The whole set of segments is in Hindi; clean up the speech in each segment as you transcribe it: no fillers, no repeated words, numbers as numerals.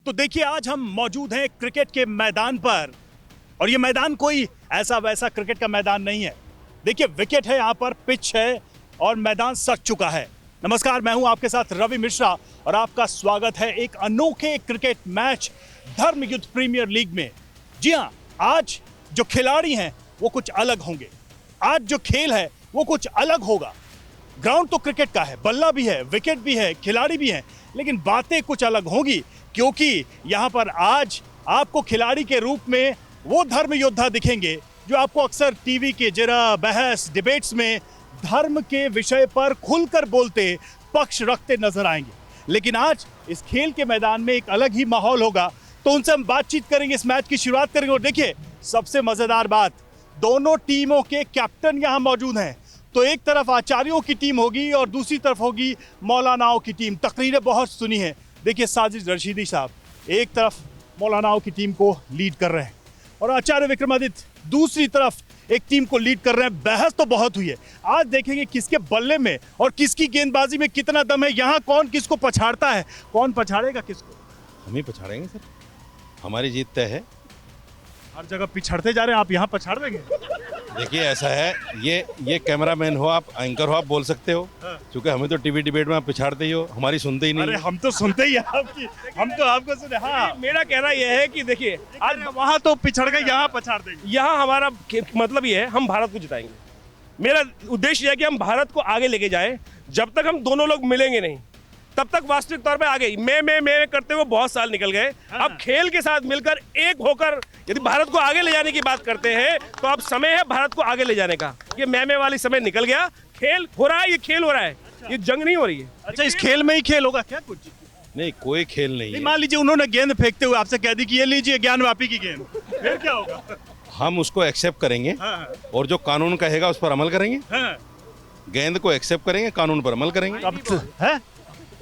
तो देखिए आज हम मौजूद हैं क्रिकेट के मैदान पर और ये मैदान कोई ऐसा वैसा क्रिकेट का मैदान नहीं है। देखिए विकेट है यहाँ पर, पिच है और मैदान सज चुका है। नमस्कार, मैं हूं आपके साथ रवि मिश्रा और आपका स्वागत है एक अनोखे क्रिकेट मैच धर्म युद्ध प्रीमियर लीग में। जी हां, आज जो खिलाड़ी हैं वो कुछ अलग होंगे, आज जो खेल है वो कुछ अलग होगा। ग्राउंड तो क्रिकेट का है, बल्ला भी है, विकेट भी है, खिलाड़ी भी हैं, लेकिन बातें कुछ अलग होंगी क्योंकि यहाँ पर आज आपको खिलाड़ी के रूप में वो धर्म योद्धा दिखेंगे जो आपको अक्सर टीवी के जरा बहस डिबेट्स में धर्म के विषय पर खुलकर बोलते पक्ष रखते नजर आएंगे। लेकिन आज इस खेल के मैदान में एक अलग ही माहौल होगा, तो उनसे हम बातचीत करेंगे, इस मैच की शुरुआत करेंगे। और देखिए सबसे मजेदार बात, दोनों टीमों के कैप्टन यहाँ मौजूद हैं। तो एक तरफ आचार्यों की टीम होगी और दूसरी तरफ होगी मौलानाओं की टीम। तकरीरें बहुत सुनी हैं। देखिए साजिद रशीदी साहब एक तरफ मौलानाओं की टीम को लीड कर रहे हैं और आचार्य विक्रमादित्य दूसरी तरफ एक टीम को लीड कर रहे हैं। बहस तो बहुत हुई है, आज देखेंगे किसके बल्ले में और किसकी गेंदबाजी में कितना दम है। यहाँ कौन किसको पछाड़ता है, कौन पछाड़ेगा किसको? हम ही पछाड़ेंगे सर, हमारी जीत तय है। हर जगह पिछड़ते जा रहे हैं, आप यहाँ पछाड़ देंगे? देखिए ऐसा है, ये कैमरामैन हो आप, एंकर हो आप, बोल सकते हो, क्योंकि हमें तो टीवी डिबेट में आप पिछाड़ते ही हो, हमारी सुनते ही नहीं। अरे हम तो सुनते ही हैं आपकी, हम तो आपको सुने। हाँ, मेरा कहना यह है कि देखिए आज वहाँ तो पिछड़ गए, यहाँ पछाड़ देंगे। यहाँ हमारा मतलब ये है, हम भारत को जिताएंगे। मेरा उद्देश्य यह है कि हम भारत को आगे लेके जाएं। जब तक हम दोनों लोग मिलेंगे नहीं तब तक वास्तविक तौर पे आगे मैं करते हुए बहुत साल निकल गए। अब खेल के साथ मिलकर एक होकर यदि भारत को आगे ले जाने की बात करते हैं तो अब समय है भारत को आगे ले जाने का। ये मैं वाली समय निकल गया, खेल हो रहा है, ये खेल हो रहा है, ये जंग नहीं हो रही है। अच्छा, इस खेल में ही खेल होगा क्या कुछ? नहीं, कोई खेल नहीं है। मान लीजिए उन्होंने गेंद फेंकते हुए आपसे कह दी कि ये लीजिए ज्ञानवापी की गेंद, फिर क्या होगा? हम उसको एक्सेप्ट करेंगे और जो कानून कहेगा उस पर अमल करेंगे। गेंद को एक्सेप्ट करेंगे, कानून पर अमल करेंगे। अब है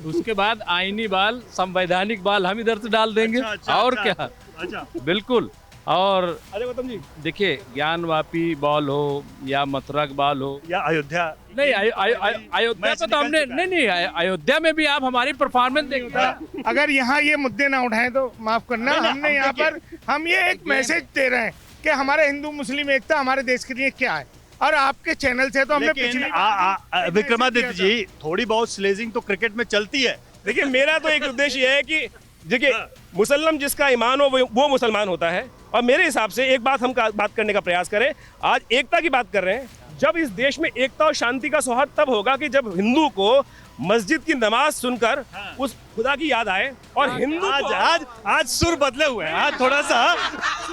उसके बाद आईनी बाल, संवैधानिक बाल हम इधर से डाल देंगे। और क्या? अच्छा, बिल्कुल। और अरे गौतम जी, देखिए ज्ञानवापी बॉल हो या मथुरा बॉल हो या अयोध्या नहीं, अयोध्या पे तो हमने नहीं, अयोध्या में भी आप हमारी परफॉर्मेंस देखते। अगर यहाँ ये मुद्दे ना उठाएं तो माफ करना, हमने यहाँ पर हम ये एक मैसेज दे रहे हैं कि हमारे हिंदू मुस्लिम एकता हमारे देश के लिए क्या है। और आपके चैनल से तो हमने पिछली विक्रमादित्य जी, थोड़ी बहुत स्लेजिंग तो क्रिकेट में चलती है। देखिए मेरा तो एक उद्देश्य यह है कि देखिए मुसलमान जिसका ईमान हो वो मुसलमान होता है। और मेरे हिसाब से एक बात हम बात करने का प्रयास करें, आज एकता की बात कर रहे हैं। जब इस देश में एकता और शांति का सौहार्द तब होगा कि जब हिंदू को मस्जिद की नमाज सुनकर उस खुदा की याद आए। और हिंदू आज सुर बदले हुए हैं, आज थोड़ा सा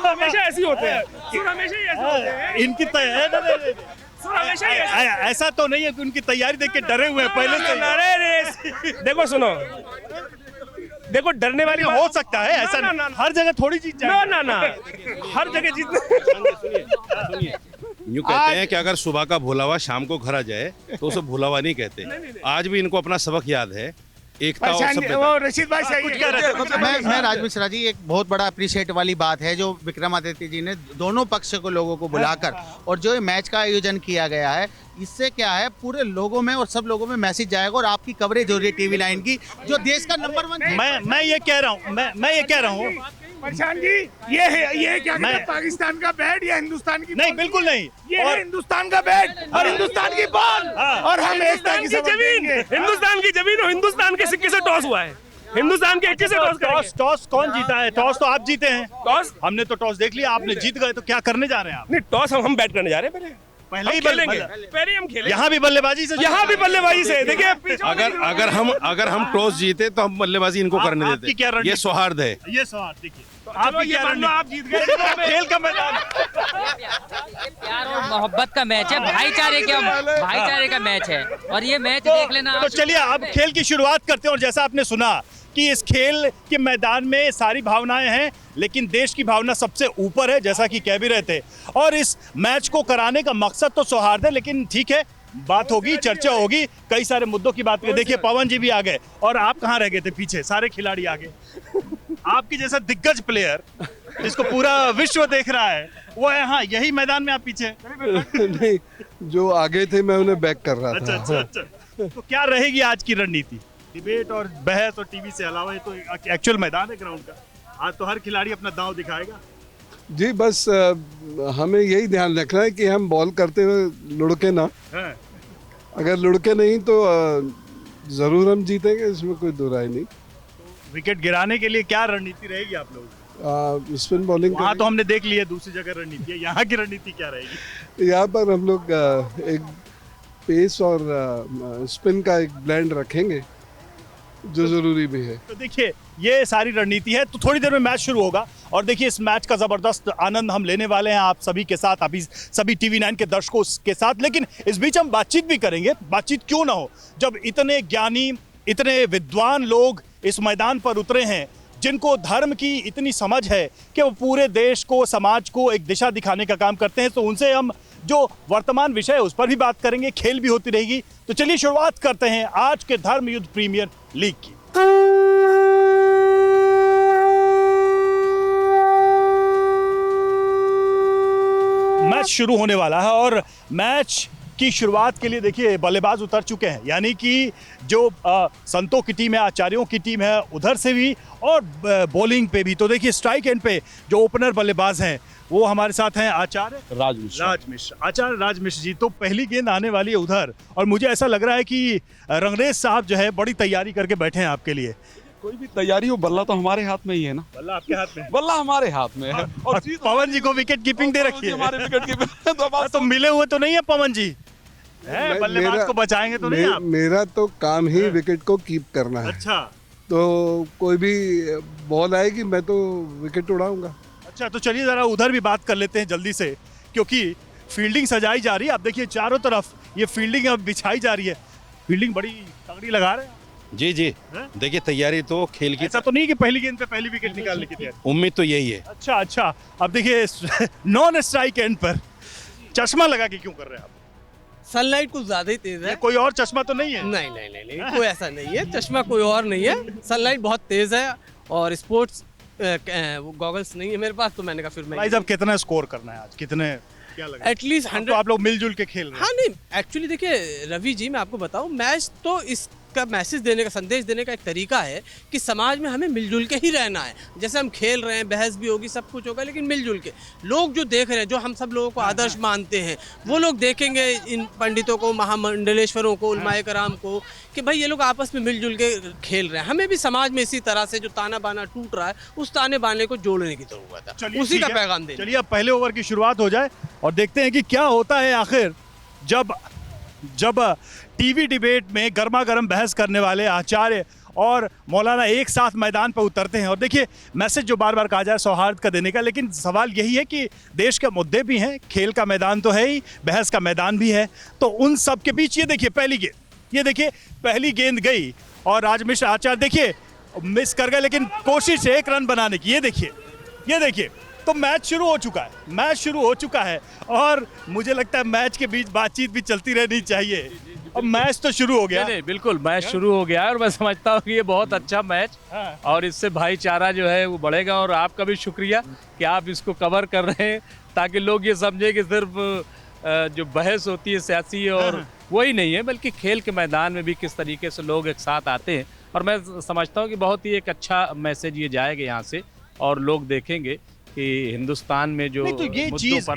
हमेशा ऐसे होते हैं, सुर हमेशा ही ऐसे होते हैं। इनकी सुर हमेशा ही ऐसा तो नहीं है कि उनकी तैयारी देख के डरे हुए हैं पहले से। अरे देखो सुनो, देखो डरने वाली हो सकता है ऐसा ना, हर जगह थोड़ी चीज ना हर जगह सुनिए, यूँ कहते हैं कि अगर सुबह का भूला हुआ शाम को घर आ जाए तो उसे भूला हुआ नहीं कहते। आज भी इनको अपना सबक याद है, एकता और सभ्यता। वो रशीद भाई सही कुछ कह रहे थे। मैं राज मिश्रा जी, एक बहुत बड़ा अप्रिशिएट वाली बात है जो विक्रमादित्य जी ने दोनों पक्ष को लोगों को बुलाकर और जो मैच का आयोजन किया गया है, इससे क्या है पूरे लोगों में और सब लोगों में मैसेज जाएगा। और आपकी कवरेज हो रही है टीवी लाइन की, जो देश का नंबर 1। मैं ये कह रहा हूँ प्रशांत जी, ये क्या कहते हैं, पाकिस्तान का बैट या हिंदुस्तान की? नहीं, बिल्कुल नहीं। ये है हिंदुस्तान का बैट और हिंदुस्तान की बॉल। और हम एकता की जमीन, हिंदुस्तान की जमीन और हिंदुस्तान के सिक्के से टॉस हुआ है। हिंदुस्तान के इक्के से टॉस कौन जीता है? टॉस तो आप जीते हैं। टॉस हमने तो टॉस देख लिया, आपने जीत गए, तो क्या करने जा रहे हैं आप? नहीं, टॉस हम बैट करने जा रहे हैं। पहले ही खेलेंगे, पहले ही हम खेलेंगे। यहाँ भी बल्लेबाजी से, यहाँ भी बल्लेबाजी से। देखिए अगर हम टॉस जीते तो हम बल्लेबाजी इनको करने देते। ये सौहार्द है, ये सौहार्द। देखिए आप जीत गए, खेल का मैदान प्यार और मोहब्बत का मैच है, भाईचारे का मैच है। और ये मैच देख लेना। तो चलिए अब खेल की शुरुआत करते हैं। और जैसा आपने सुना कि इस खेल के मैदान में सारी भावनाएं हैं, लेकिन देश की भावना सबसे ऊपर है, जैसा कि कह भी रहे थे। और इस मैच को कराने का मकसद तो सौहार्द है, लेकिन ठीक है, बात होगी, चर्चा होगी, कई सारे मुद्दों की बात करें। देखिए पवन जी भी आ गए और आप कहाँ रह गए थे पीछे, सारे खिलाड़ी आ गए। आपकी जैसा दिग्गज प्लेयर जिसको पूरा विश्व देख रहा है वो है, हाँ यही मैदान में आप पीछे। नहीं, जो आगे थे मैं उन्हें बैक कर रहा था। अच्छा। तो क्या रहेगी आज की रणनीति? डिबेट और बहस और टीवी से अलावा ये तो एक्चुअल मैदान है ग्राउंड का। आज तो हर खिलाड़ी अपना दांव दिखाएगा। जी बस हमें यही ध्यान रखना है कि हम बॉल करते हुए लुढ़के ना। हाँ। अगर लुढ़के नहीं तो ज़रूर हम जीतेंगे, इसमें कोई दो राय नहीं। विकेट गिराने के लिए क्या रणनीति रहेगी आप लोग? स्पिन बॉलिंग वहाँ तो हमने देख लिया, दूसरी जगह रणनीति है, यहाँ की रणनीति क्या रहेगी? यहाँ पर हम लोग एक पेस और स्पिन का एक ब्लेंड रखेंगे जो ज़रूरी भी है। तो देखिए ये सारी रणनीति है। तो थोड़ी देर में मैच शुरू होगा और देखिए इस मैच का ज़बरदस्त आनंद हम लेने वाले हैं आप सभी के साथ, अभी सभी TV9 के दर्शकों के साथ। लेकिन इस बीच हम बातचीत भी करेंगे। बातचीत क्यों ना हो जब इतने ज्ञानी, इतने विद्वान लोग इस मैदान पर उतरे हैं, जिनको धर्म की इतनी समझ है कि वो पूरे देश को, समाज को एक दिशा दिखाने का काम करते हैं। तो उनसे हम जो वर्तमान विषय है उस पर भी बात करेंगे, खेल भी होती रहेगी। तो चलिए शुरुआत करते हैं आज के धर्म युद्ध प्रीमियर लीग की। मैच शुरू होने वाला है और मैच की शुरुआत के लिए देखिए बल्लेबाज उतर चुके हैं, यानी कि जो संतों की टीम है, आचार्यों की टीम है, उधर से भी और बॉलिंग पे भी। तो देखिए स्ट्राइक एंड पे जो ओपनर बल्लेबाज हैं वो हमारे साथ हैं आचार्य राज मिश्र। आचार्य राज मिश्र जी, तो पहली गेंद आने वाली है उधर और मुझे ऐसा लग रहा है कि रंगरेज साहब जो है बड़ी तैयारी करके बैठे हैं आपके लिए। कोई भी तैयारी हो, बल्ला तो हमारे हाथ में ही है ना। बल्ला आपके हाथ में? बल्ला हमारे हाथ में है। और पवन जी को विकेट कीपिंग दे रखी है। हमारे विकेट कीपिंग तो मिले हुए तो नहीं है पवन जी, है बल्लेबाज को बचाएंगे तो नहीं आप? मेरा तो काम ही विकेट को कीप करना है। अच्छा, तो कोई भी बॉल आएगी मैं तो विकेट उड़ाऊंगा। अच्छा तो चलिए जरा उधर भी बात कर लेते हैं जल्दी से, क्योंकि फील्डिंग सजाई जा रही है। आप देखिए चारों तरफ ये फील्डिंग अब बिछाई जा रही है। फील्डिंग बड़ी तगड़ी लगा रहे हैं। जी जी, देखिए तैयारी तो खेल की, ऐसा तो नहीं कि पहली गेंद पे पहली विकेट निकालने की तैयारी? उम्मीद तो यही है। अच्छा, अब देखिए नॉन स्ट्राइक एंड पर चश्मा लगा के क्यों कर रहे हैं आप? सनलाइट कुछ ज्यादा ही तेज है। कोई और चश्मा तो नहीं है? नहीं, कोई ऐसा नहीं है, चश्मा कोई और नहीं है। सनलाइट बहुत तेज है और स्पोर्ट्स गॉगल्स नहीं है मेरे पास, तो मैंने कहा फिर मैं भाई साहब कितना स्कोर करना है आज, कितने क्या लगा? एटलीस्ट 100। तो आप लोग मिलजुल के खेल रहे हैं। हाँ नहीं, एक्चुअली देखिए रवि जी मैं आपको बताऊं, मैच तो इसका मैसेज देने का, संदेश देने का एक तरीका है कि समाज में हमें मिलजुल के ही रहना है। जैसे हम खेल रहे हैं, बहस भी होगी, सब कुछ होगा, लेकिन मिलजुल के। लोग जो देख रहे हैं, जो हम सब लोगों को आदर्श मानते हैं, वो लोग देखेंगे इन पंडितों को, महामंडलेश्वरों को, उलमाए कराम को, कि भाई ये लोग आपस में मिलजुल के खेल रहे हैं। हमें भी समाज में इसी तरह से जो ताना बाना टूट रहा है, उस ताने बाने को जोड़ने की जरूरत है, उसी का पैगाम देना। चलिए अब पहले ओवर की शुरुआत हो जाए और देखते हैं कि क्या होता है आखिर जब टीवी डिबेट में गर्मा गर्म बहस करने वाले आचार्य और मौलाना एक साथ मैदान पर उतरते हैं। और देखिए मैसेज जो बार बार कहा जाए सौहार्द का देने का, लेकिन सवाल यही है कि देश के मुद्दे भी हैं, खेल का मैदान तो है ही, बहस का मैदान भी है। तो उन सब के बीच ये देखिए पहली गेंद, ये देखिए पहली गेंद गई और राज मिश्र आचार्य देखिए मिस कर गए, लेकिन कोशिश है 1 रन बनाने की। ये देखिए तो मैच शुरू हो चुका है और मुझे लगता है मैच के बीच बातचीत भी चलती रहनी चाहिए। अब मैच तो शुरू हो गया। नहीं, बिल्कुल मैच शुरू हो गया है और मैं समझता हूँ कि ये बहुत अच्छा मैच और इससे भाईचारा जो है वो बढ़ेगा। और आपका भी शुक्रिया कि आप इसको कवर कर रहे हैं, ताकि लोग ये समझे कि सिर्फ जो बहस होती है सियासी और वही नहीं है, बल्कि खेल के मैदान में भी किस तरीके से लोग एक साथ आते हैं। और मैं समझता हूँ कि बहुत ही एक अच्छा मैसेज ये जाएगा यहाँ से और लोग देखेंगे कि हिंदुस्तान में जो नहीं, तो ये चीज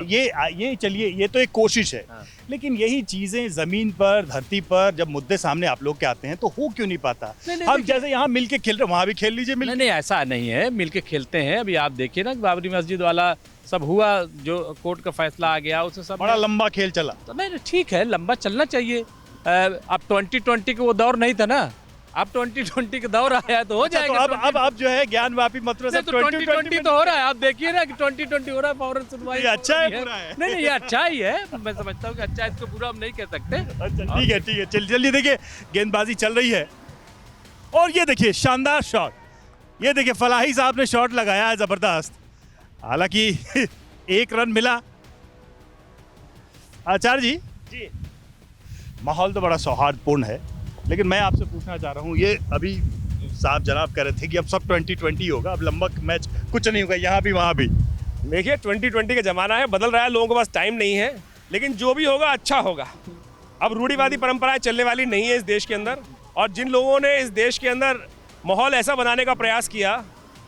ये चलिए ये तो एक कोशिश है। लेकिन यही चीजें जमीन पर, धरती पर जब मुद्दे सामने आप लोग के आते हैं तो हो क्यों नहीं पाता? हम जैसे यहाँ मिलके खेल रहे, वहाँ भी खेल लीजिए मिलके। नहीं, ऐसा नहीं है, मिलके खेलते हैं। अभी आप देखिए ना बाबरी मस्जिद वाला सब हुआ, जो कोर्ट का फैसला आ गया, उससे सब बड़ा लंबा खेल चला। तो नहीं, ठीक है, लंबा चलना चाहिए। अब 2020 का वो दौर नहीं था ना, अब 2020 का दौर आया तो हो जाएगा। तो अब जो है ज्ञानवापी मतलब तो 2020 तो हो रहा है। आप देखिए ना कि 2020 हो रहा है, फौरन सुनवाई। ये अच्छा है, पूरा है। नहीं, ये अच्छा ही है, मैं समझता हूँ कि अच्छा है, इसको पूरा हम नहीं कह सकते। अच्छा ठीक है, चलिए देखिए गेंदबाजी चल रही है और ये देखिए शानदार शॉट, ये देखिए फलाही साहब ने शॉट लगाया है जबरदस्त। हालांकि 1 रन मिला। आचार्य जी, माहौल तो बड़ा सौहार्दपूर्ण है, लेकिन मैं आपसे पूछना चाह रहा हूँ, ये अभी साहब जनाब कह रहे थे कि अब सब 2020 होगा, अब लंबा मैच कुछ नहीं होगा यहाँ भी वहाँ भी। देखिए 2020 का ज़माना है, बदल रहा है, लोगों के पास टाइम नहीं है, लेकिन जो भी होगा अच्छा होगा। अब रूढ़िवादी परंपराएं चलने वाली नहीं है इस देश के अंदर और जिन लोगों ने इस देश के अंदर माहौल ऐसा बनाने का प्रयास किया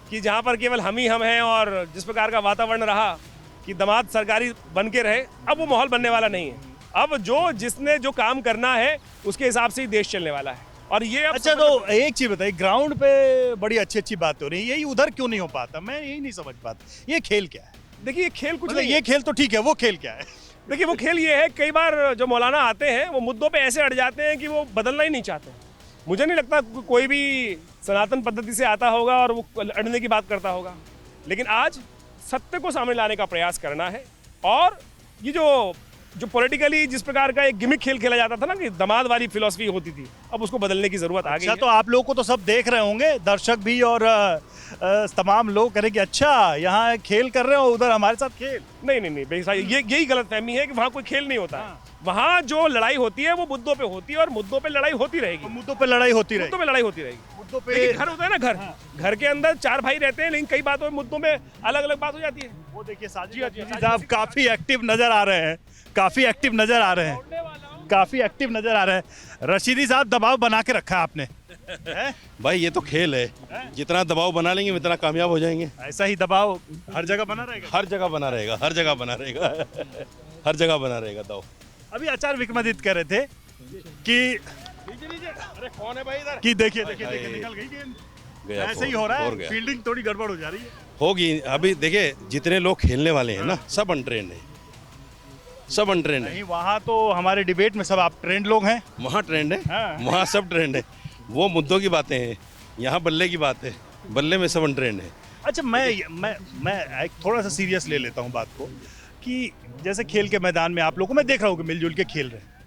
कि जहाँ पर केवल हम ही हम हैं, और जिस प्रकार का वातावरण रहा कि दामाद सरकारी बन के रहे, अब वो माहौल बनने वाला नहीं है। अब जिसने जो काम करना है उसके हिसाब से ही देश चलने वाला है। और ये अच्छा, तो एक चीज बताइए, ग्राउंड पे बड़ी अच्छी अच्छी बात हो रही है, यही उधर क्यों नहीं हो पाता? मैं यही नहीं समझ पाता, ये खेल क्या है? देखिए, ये खेल कुछ मतलब नहीं ये खेल तो ठीक है, वो खेल क्या है? देखिए, वो खेल ये है, कई बार जो मौलाना आते हैं वो मुद्दों पे ऐसे अड़ जाते हैं कि वो बदलना ही नहीं चाहते। मुझे नहीं लगता कोई भी सनातन पद्धति से आता होगा और वो अड़ने की बात करता होगा, लेकिन आज सत्य को सामने लाने का प्रयास करना है। और ये जो पॉलिटिकली जिस प्रकार का एक गिमिक खेल खेला जाता था ना, कि दामाद वाली फिलॉसफी होती थी, अब उसको बदलने की जरूरत आ गई है। तो आप लोगों को तो सब देख रहे होंगे, दर्शक भी और तमाम लोग करें कि अच्छा यहाँ खेल कर रहे हो, उधर हमारे साथ खेल। नहीं बेसाई, यही गलतफहमी है कि वहाँ कोई खेल नहीं होता है। वहाँ जो लड़ाई होती है वो मुद्दों पे होती है, और मुद्दों पे लड़ाई होती रहेगी। मुद्दों पे लड़ाई होती रहेगी, मुद्दों पे लड़ाई होती रहेगी। मुद्दों पे देखिए, घर होता है ना, घर के अंदर 4 भाई रहते हैं, लेकिन कई बातों में मुद्दों में अलग अलग बात हो जाती है। वो देखिए साजिद साहब काफी एक्टिव नजर आ रहे हैं, काफी एक्टिव नजर आ रहे हैं, काफी एक्टिव नजर आ रहे हैं। रशीदी साहब, दबाव बना के रखा है आपने। भाई ये तो खेल है, जितना दबाव बना लेंगे उतना कामयाब हो जाएंगे। ऐसा ही दबाव हर जगह बना रहेगा? हर जगह बना रहेगा, हर जगह बना रहेगा, हर जगह बना रहेगा दबाव। अभी आचार्य विक्रमादित्य कह रहे थे कि अरे कौन है भाई इधर? कि देखिए निकल गई गेंद। ऐसे ही हो रहा है, फील्डिंग थोड़ी गड़बड़ हो जा रही है। होगी। अभी देखिए, जितने लोग खेलने वाले हैं ना, सब अनट्रेंड है, सब अनट्रेंड है। नहीं, वहाँ तो हमारे डिबेट में सब आप ट्रेंड लोग हैं। वहाँ ट्रेंड है, वहाँ सब ट्रेंड है। वो मुद्दों की बातें हैं, यहाँ बल्ले की बात है, बल्ले में सब अनट्रेंड है। अच्छा, मैं एक थोड़ा सा सीरियस ले लेता हूँ बात को, कि जैसे खेल के मैदान में आप लोगों को मैं देख रहा हूँ कि मिलजुल के खेल रहे हैं,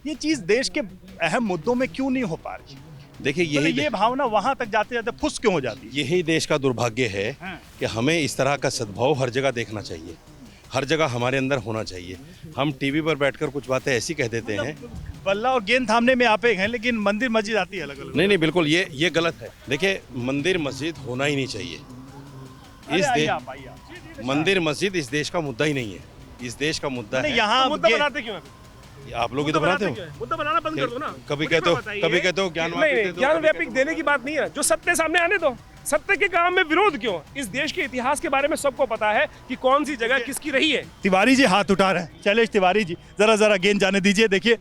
ये चीज़ देश के अहम मुद्दों में क्यों नहीं हो पा रही? देखिए, ये भावना वहाँ तक जाते जाते फुस क्यों हो जाती है? यही देश का दुर्भाग्य है कि हमें इस तरह का सद्भाव हर जगह देखना चाहिए, हर जगह हमारे अंदर होना चाहिए। हम टीवी पर बैठकर कुछ बातें ऐसी कह देते हैं। बल्ला और गेंद थामने में आप एक हैं, लेकिन मंदिर मस्जिद आती है अलग अलग। नहीं, बिल्कुल ये गलत है। देखिए, मंदिर मस्जिद होना ही नहीं चाहिए इस देश। मंदिर मस्जिद इस देश का मुद्दा ही नहीं है, इस देश का मुद्दा है। यहाँ मुद्दा बनाते क्यों? आप लोग ही तो बनाते हो। मुद्दा बनाना बंद कर दो ना। कभी कहते हो ज्ञान व्यापक देने की बात नहीं है, जो सत्य सामने आने दो। सत्य के काम में विरोध क्यों? इस देश के इतिहास के बारे में सबको पता है कि कौन सी जगह किसकी रही है। तिवारी जी हाथ उठा रहे हैं, शैलेश तिवारी जी, जरा गेंद जाने दीजिए। देखिए,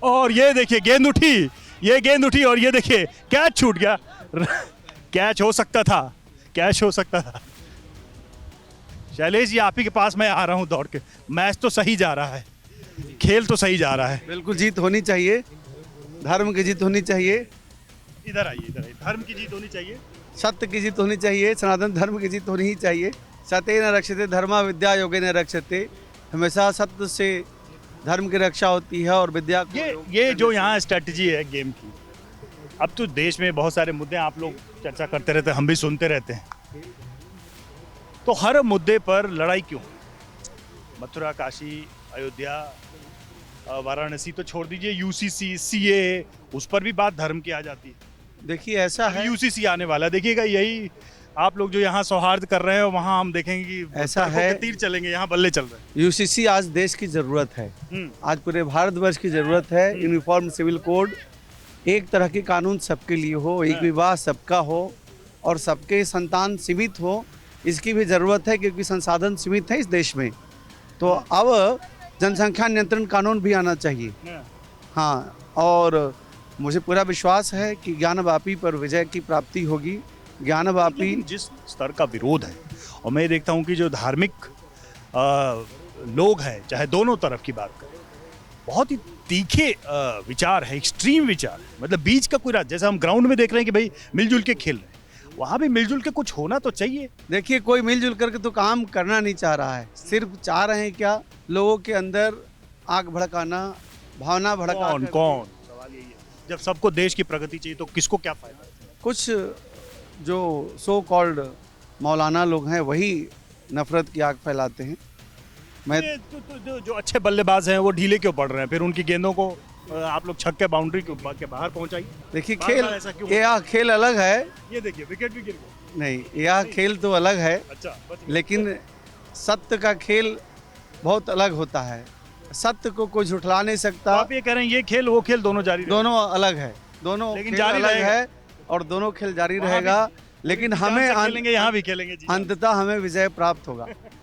और ये देखिए गेंद उठी, ये गेंद उठी, और ये देखिए कैच छूट गया। कैच हो सकता था, कैच हो सकता था। शैलेश जी, आप ही के पास मैं आ रहा हूँ दौड़ के। मैच तो सही जा रहा है, खेल तो सही जा रहा है। बिल्कुल जीत होनी चाहिए, धर्म की जीत होनी चाहिए। इधर आइए, धर्म की जीत होनी चाहिए, सत्य की जीत होनी चाहिए, सनातन धर्म की जीत होनी ही चाहिए। सत्य न रक्षते धर्मा विद्या योगे न रक्षते। हमेशा सत्य से धर्म की रक्षा होती है, और विद्या ये जो यहाँ स्ट्रेटजी है गेम की, अब तो देश में बहुत सारे मुद्दे आप लोग चर्चा करते रहते हैं, हम भी सुनते रहते हैं, तो हर मुद्दे पर लड़ाई क्यों? मथुरा, काशी, अयोध्या, वाराणसी तो छोड़ दीजिए, यूसीसी, सीए, उस पर भी बात धर्म की आ जाती है। देखिए, ऐसा है, यूसीसी आने वाला है, देखिएगा। यही आप लोग जो यहाँ सौहार्द कर रहे हैं, वहाँ हम देखेंगे कि ऐसा है, तीर चलेंगे, यहाँ बल्ले चल रहे हैं। यूसीसी आज देश की जरूरत है, आज पूरे भारतवर्ष की जरूरत है। यूनिफॉर्म सिविल कोड, एक तरह के कानून सबके लिए हो, एक विवाह सबका हो, और सबके संतान सीमित हो, इसकी भी जरूरत है, क्योंकि संसाधन सीमित है इस देश में। तो अब जनसंख्या नियंत्रण कानून भी आना चाहिए। हाँ, और मुझे पूरा विश्वास है कि ज्ञानवापी पर विजय की प्राप्ति होगी। ज्ञानवापी जिस स्तर का विरोध है, और मैं देखता हूँ कि जो धार्मिक लोग हैं, चाहे दोनों तरफ की बात करें, बहुत ही तीखे विचार है, एक्सट्रीम विचार है। मतलब बीच का कोई जैसे हम ग्राउंड में देख रहे हैं कि भाई मिलजुल के खेल रहे हैं, वहाँ भी मिलजुल के कुछ होना तो चाहिए। देखिए, कोई मिलजुल करके तो काम करना नहीं चाह रहा है, सिर्फ चाह रहे हैं क्या, लोगों के अंदर आग भड़काना, भावना भड़काना। कौन? सवाल यही है, जब सबको देश की प्रगति चाहिए तो किसको क्या फायदा? कुछ जो सो कॉल्ड मौलाना लोग हैं, वही नफरत की आग फैलाते हैं। मैं जो अच्छे बल्लेबाज हैं वो ढीले क्यों पड़ रहे हैं? फिर उनकी गेंदों को आप लोग छक्के बाउंड्री के बाहर पहुंचाइए। देखिए, यह खेल अलग है। ये देखिए, विकेट भी गिर गया। नहीं, यह खेल तो अलग है। अच्छा, लेकिन सत्य का खेल बहुत अलग होता है, सत्य को कोई झुठला नहीं सकता। आप ये कह रहे हैं ये खेल वो खेल दोनों जारी, दोनों अलग है। दोनों लेकिन खेल जारी अलग रहेगा। है और दोनों खेल जारी वहाँ रहेगा, लेकिन हमें खेलेंगे, यहाँ भी खेलेंगे जी। अंततः हमें विजय प्राप्त होगा।